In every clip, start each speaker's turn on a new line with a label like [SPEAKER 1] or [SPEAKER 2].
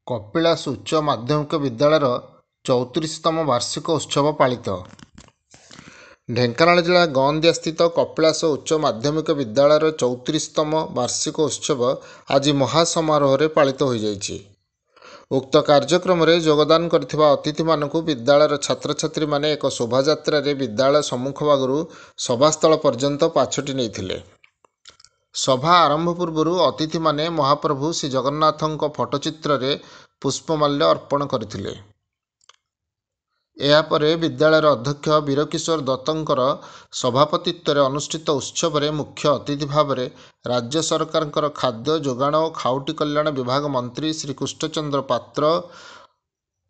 [SPEAKER 1] କପିଳାସ ଉଚ୍ଚ ମାଧ୍ୟମିକ ବିଦ୍ୟାଳୟର 34ତମ ବାର୍ଷିକ ଉତ୍ସବ ପାଳିତ। ଢେଙ୍କାନାଳ ଜିଲ୍ଲା ଗଅଁଦିଆସ୍ଥିତ କପିଳାସ ଉଚ୍ଚ ମାଧ୍ୟମିକ ବିଦ୍ୟାଳୟର 34ତମ ବାର୍ଷିକ ଉତ୍ସବ ଆଜି ମହାସମାରୋହରେ ପାଳିତ ହୋଇଯାଇଛି। ଉକ୍ତ କାର୍ଯ୍ୟକ୍ରମରେ ଯୋଗଦାନ କରିଥିବା ଅତିଥିମାନଙ୍କୁ ବିଦ୍ୟାଳୟର ଛାତ୍ରଛାତ୍ରୀମାନେ ଏକ ଶୋଭାଯାତ୍ରାରେ ବିଦ୍ୟାଳୟ ସମ୍ମୁଖ ଭାଗରୁ ସଭାସ୍ଥଳ ପର୍ଯ୍ୟନ୍ତ ପାଛୋଟି ନେଇଥିଲେ। ସଭା ଆରମ୍ଭ ପୂର୍ବରୁ ଅତିଥିମାନେ ମହାପ୍ରଭୁ ଶ୍ରୀଜଗନ୍ନାଥଙ୍କ ଫଟୋଚିତ୍ରରେ ପୁଷ୍ପମାଲ୍ୟ ଅର୍ପଣ କରିଥିଲେ। ଏହାପରେ ବିଦ୍ୟାଳୟର ଅଧ୍ୟକ୍ଷ ବୀରକିଶୋର ଦତ୍ତଙ୍କର ସଭାପତିତ୍ୱରେ ଅନୁଷ୍ଠିତ ଉତ୍ସବରେ ମୁଖ୍ୟ ଅତିଥି ଭାବରେ ରାଜ୍ୟ ସରକାରଙ୍କର ଖାଦ୍ୟ ଯୋଗାଣ ଓ ଖାଉଟି କଲ୍ୟାଣ ବିଭାଗ ମନ୍ତ୍ରୀ ଶ୍ରୀ କୃଷ୍ଣଚନ୍ଦ୍ର ପାତ୍ର,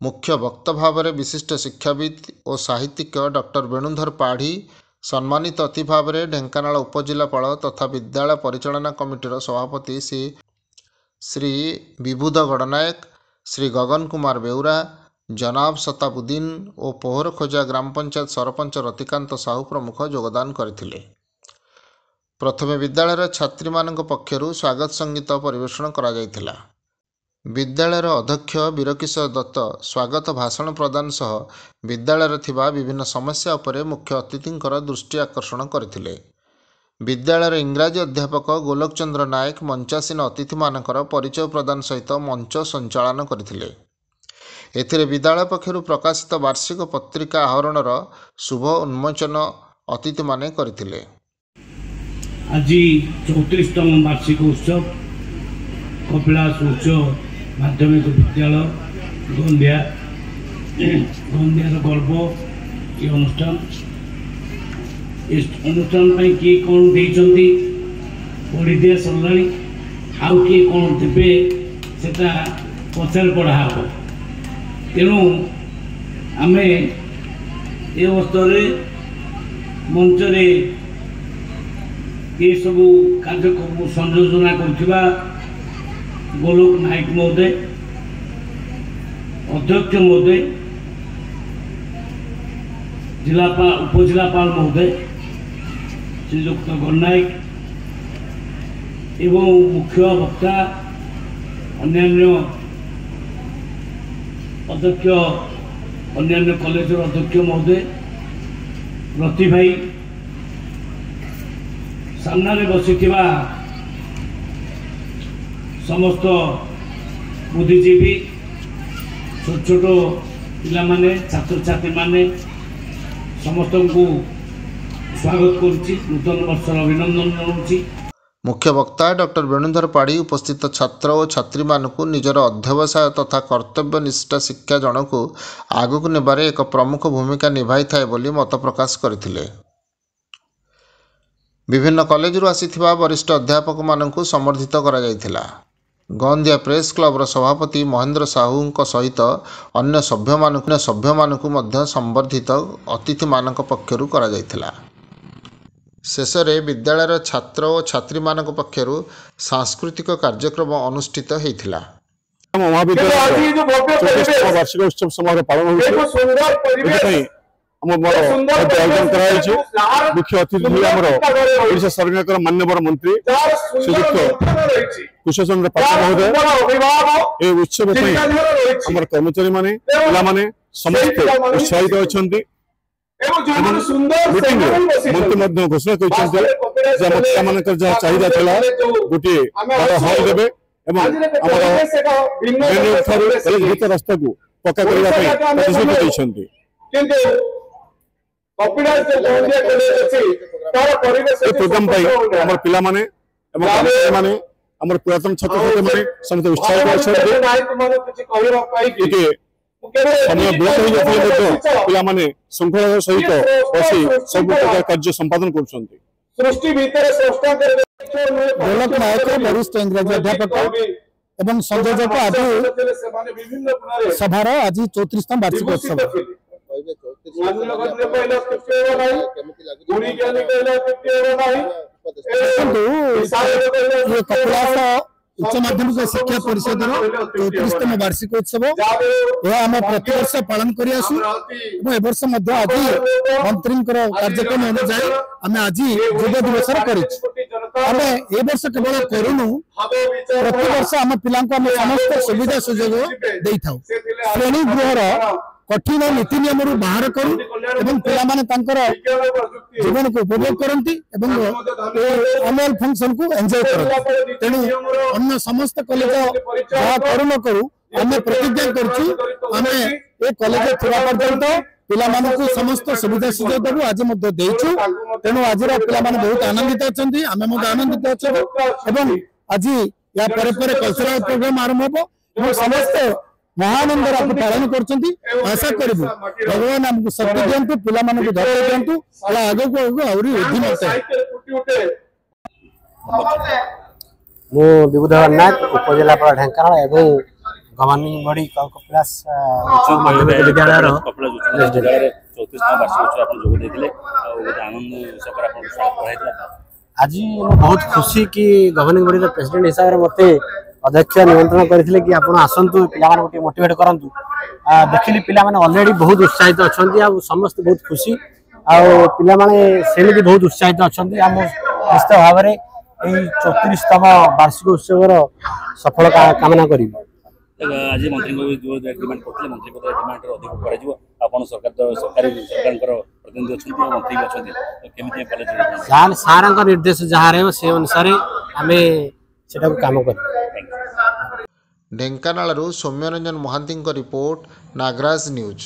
[SPEAKER 1] ମୁଖ୍ୟ ବକ୍ତା ଭାବରେ ବିଶିଷ୍ଟ ଶିକ୍ଷାବିତ୍ ଓ ସାହିତ୍ୟିକ ଡକ୍ଟର ବେଣୁଧର ପାଢ଼ୀ, ସମ୍ମାନିତ ଅତିଥି ଭାବରେ ଢେଙ୍କାନାଳ ଉପଜିଲ୍ଲାପାଳ ତଥା ବିଦ୍ୟାଳୟ ପରିଚାଳନା କମିଟିର ସଭାପତି ଶ୍ରୀ ବିଭୁଦ ଗଡ଼ନାୟକ, ଶ୍ରୀ ଗଗନ କୁମାର ବେଉରା, ଜନାବ ଶତାବୁଦ୍ଦିନ ଓ ପୋହରଖୋଜା ଗ୍ରାମ ପଞ୍ଚାୟତ ସରପଞ୍ଚ ରତିକାନ୍ତ ସାହୁ ପ୍ରମୁଖ ଯୋଗଦାନ କରିଥିଲେ। ପ୍ରଥମେ ବିଦ୍ୟାଳୟର ଛାତ୍ରୀମାନଙ୍କ ପକ୍ଷରୁ ସ୍ୱାଗତ ସଙ୍ଗୀତ ପରିବେଷଣ କରାଯାଇଥିଲା। ବିଦ୍ୟାଳୟର ଅଧ୍ୟକ୍ଷ ବୀରକିଶୋର ଦତ୍ତ ସ୍ୱାଗତ ଭାଷଣ ପ୍ରଦାନ ସହ ବିଦ୍ୟାଳୟରେ ଥିବା ବିଭିନ୍ନ ସମସ୍ୟା ଉପରେ ମୁଖ୍ୟ ଅତିଥିଙ୍କର ଦୃଷ୍ଟି ଆକର୍ଷଣ କରିଥିଲେ। ବିଦ୍ୟାଳୟର ଇଂରାଜୀ ଅଧ୍ୟାପକ ଗୋଲୋକ ଚନ୍ଦ୍ର ନାୟକ ମଞ୍ଚାସୀନ ଅତିଥିମାନଙ୍କର ପରିଚୟ ପ୍ରଦାନ ସହିତ ମଞ୍ଚ ସଞ୍ଚାଳନ କରିଥିଲେ। ଏଥିରେ ବିଦ୍ୟାଳୟ ପକ୍ଷରୁ ପ୍ରକାଶିତ ବାର୍ଷିକ ପତ୍ରିକା ଆହରଣର ଶୁଭ ଉନ୍ମୋଚନ ଅତିଥିମାନେ କରିଥିଲେ।
[SPEAKER 2] ଆଜି 34ତମ ବାର୍ଷିକ ଉତ୍ସବ କପିଳାସ ଉଚ୍ଚ ମାଧ୍ୟମିକ ବିଦ୍ୟାଳୟ ଗଅଁଦିଆର ଗର୍ବ ଏ ଅନୁଷ୍ଠାନ ପାଇଁ କିଏ କ'ଣ ଦେଇଛନ୍ତି ପଢ଼ି ଦିଆ ସରିଲାଣି, ଆଉ କିଏ କ'ଣ ଦେବେ ସେଟା ପଛରେ ପଢ଼ା ହେବ। ତେଣୁ ଆମେ ଏ ଅବସ୍ଥାରେ ମଞ୍ଚରେ ଏସବୁ କାର୍ଯ୍ୟକ୍ରମ ସଂଯୋଜନା କରୁଥିବା ଗୋଲୋକ ନାୟକ ମହୋଦୟ, ଅଧ୍ୟକ୍ଷ ମହୋଦୟ, ଉପଜିଲ୍ଲାପାଳ ମହୋଦୟ ଶ୍ରୀଯୁକ୍ତ ଗଡ଼ନାୟକ ଏବଂ ମୁଖ୍ୟ ବକ୍ତା ଅନ୍ୟାନ୍ୟ ଅଧ୍ୟକ୍ଷ ଅନ୍ୟାନ୍ୟ କଲେଜର ଅଧ୍ୟକ୍ଷ ମହୋଦୟ, ରତି ଭାଇ, ସାମ୍ନାରେ ବସିଥିବା ସମସ୍ତ ବୁଦ୍ଧିଜୀବୀ, ଛୋଟ ଛୋଟ ପିଲାମାନେ, ଛାତ୍ରଛାତ୍ରୀମାନେ ସମସ୍ତଙ୍କୁ ସ୍ୱାଗତ କରୁଛି, ନୂତନ ବର୍ଷର ଅଭିନନ୍ଦନ ଜଣାଉଛି।
[SPEAKER 1] ମୁଖ୍ୟ ବକ୍ତା ଡକ୍ଟର ବେଣୁଧର ପାଢ଼ୀ ଉପସ୍ଥିତ ଛାତ୍ର ଓ ଛାତ୍ରୀମାନଙ୍କୁ ନିଜର ଅଧ୍ୟବସାୟ ତଥା କର୍ତ୍ତବ୍ୟ ନିଷ୍ଠା ଶିକ୍ଷା ଜଣକୁ ଆଗକୁ ନେବାରେ ଏକ ପ୍ରମୁଖ ଭୂମିକା ନିଭାଇଥାଏ ବୋଲି ମତ ପ୍ରକାଶ କରିଥିଲେ। ବିଭିନ୍ନ କଲେଜରୁ ଆସିଥିବା ବରିଷ୍ଠ ଅଧ୍ୟାପକମାନଙ୍କୁ ସମ୍ବର୍ଦ୍ଧିତ କରାଯାଇଥିଲା। ଗଅଁଦିଆ ପ୍ରେସ୍ କ୍ଲବର ସଭାପତି ମହେନ୍ଦ୍ର ସାହୁଙ୍କ ସହିତ ଅନ୍ୟ ସଭ୍ୟମାନଙ୍କୁ ମଧ୍ୟ ସମ୍ବର୍ଦ୍ଧିତ ଅତିଥିମାନଙ୍କ ପକ୍ଷରୁ କରାଯାଇଥିଲା। ଶେଷରେ ବିଦ୍ୟାଳୟର ଛାତ୍ର ଓ ଛାତ୍ରୀମାନଙ୍କ ପକ୍ଷରୁ ସାଂସ୍କୃତିକ କାର୍ଯ୍ୟକ୍ରମ ଅନୁଷ୍ଠିତ ହୋଇଥିଲା।
[SPEAKER 3] ବାର୍ଷିକ ଉତ୍ସବ ସମାରୋହ ପାଳନ ହେଉଛି। ମୁଖ୍ୟ ଅତିଥି ଆମର ଓଡ଼ିଶା ସରକାରଙ୍କର ମାନ୍ୟବର ମନ୍ତ୍ରୀ ଶ୍ରୀଯୁକ୍ତ କୃଷ୍ଣଚନ୍ଦ୍ର ପାତ୍ର ମହୋଦୟ। ଏ ଉତ୍ସବ ପାଇଁ ଆମର କର୍ମଚାରୀମାନେ, ପିଲାମାନେ ସମସ୍ତେ ଉତ୍ସାହିତ ଅଛନ୍ତି। ମିଟିଂରେ ମନ୍ତ୍ରୀ ମଧ୍ୟ ଘୋଷଣା କରିଛନ୍ତି ଯେ ଆମ ପିଲାମାନଙ୍କର ଯାହା ଚାହିଦା ଥିଲା ଗୋଟିଏ ବଡ଼ ହଲ୍ ଦେବେ ଏବଂ ଆମର ରାସ୍ତାକୁ ପକ୍କା କରିବା ପାଇଁ ପ୍ରତିଶ୍ରୁତି ଦେଇଛନ୍ତି। ଏ ପ୍ରୋଗ୍ରାମ ପାଇଁ ଆମର ପିଲାମାନେ ଏବଂ କର୍ମଚାରୀମାନେ, ଆମର ପୁରାତନ ଛାତ୍ରଛାତ୍ରୀମାନେ ସମସ୍ତେ ଉତ୍ସାହିତ ଅଛନ୍ତି। ଟିକେ ସମୟ ବିଳମ୍ବ ହୋଇଯାଇଥିଲେ ମଧ୍ୟ ପିଲାମାନେ ଶୃଙ୍ଖଳାର ସହିତ ବସି ସବୁ ପ୍ରକାର କାର୍ଯ୍ୟ ସମ୍ପାଦନ କରୁଛନ୍ତି।
[SPEAKER 4] ଗୋଲୋକ ନାୟକ ବରିଷ୍ଠ ଇଂରାଜୀ ଅଧ୍ୟାପକ ଏବଂ ସଂଯୋଜକ ଆଜି ସଭାର ଆଜି 34ତମ ବାର୍ଷିକ ଉତ୍ସବ। କପିଳାସ उच्च माध्यमिक शिक्षा परिषद 34तम वार्षिकोत्सव यह आम प्रतिवर्ष पालन कर वर्ष आज मंत्री कार्यक्रम अनुसार आम आज युवा दिवस आम ए वर्ष केवल करूनु प्रति वर्ष आम पिला समस्त सुविधा सुजोग दे था श्रेणी गृहर कठिन नीति नियम बाहर करूँ जीवन को उपभोग करती एनुअल फंक्शन को एंजॉय करती तेणु अन्य समस्त कॉलेज जहाँ करू न करूँ आम प्रतिज्ञा करें ये कॉलेज थिबा पर्यंत पिला समस्त सुविधा सुजोग देवु आज देचु तेणु आज पिला बहुत आनंदित अच्छा आम आनंदित अच्छा आज या कल्चरल प्रोग्राम आरंभ हो समस्त महानंद पालन कर आशा करूँ भगवान आमको शक्ति दिंतु पिला धैर्य दिंतु आगे को आहरी वृद्धि मिलता
[SPEAKER 5] मु विबुधर नाथ उपजिलापाल ढेंकानाल एवं गवर्निंग बॉडी कपिलास उच्च माध्यमिक विद्यालय आज बहुत खुशी कि गवर्निंग बॉडी प्रेसिडेंट हिसाब से मत अध्यक्ष निमंत्रण करथिले कि आपण आसंतु पिला माने गोटे मोटिवेट करंतु देखिली पिला माने ऑलरेडी बहुत उत्साहित अछंती आ समस्त बहुत खुशी आ पिला माने सेमिति बहुत उत्साहित अछंती हम निश्चित भाव में एई 34तम वार्षिक उत्सवर सफल कामना करी
[SPEAKER 6] आज मंत्री को डिमांड करथिले मंत्री को डिमांड अधिक करा जिवो आपण सरकारकर प्रतिनिधि अछंती मंत्री अछंती केमिति कॉलेज
[SPEAKER 5] जान सारंग निर्देश जहा रहबो से अनुसार हमें सेटा को काम कर
[SPEAKER 1] ढेंकानालरू सौम्यरंजन महांती रिपोर्ट नागराज न्यूज।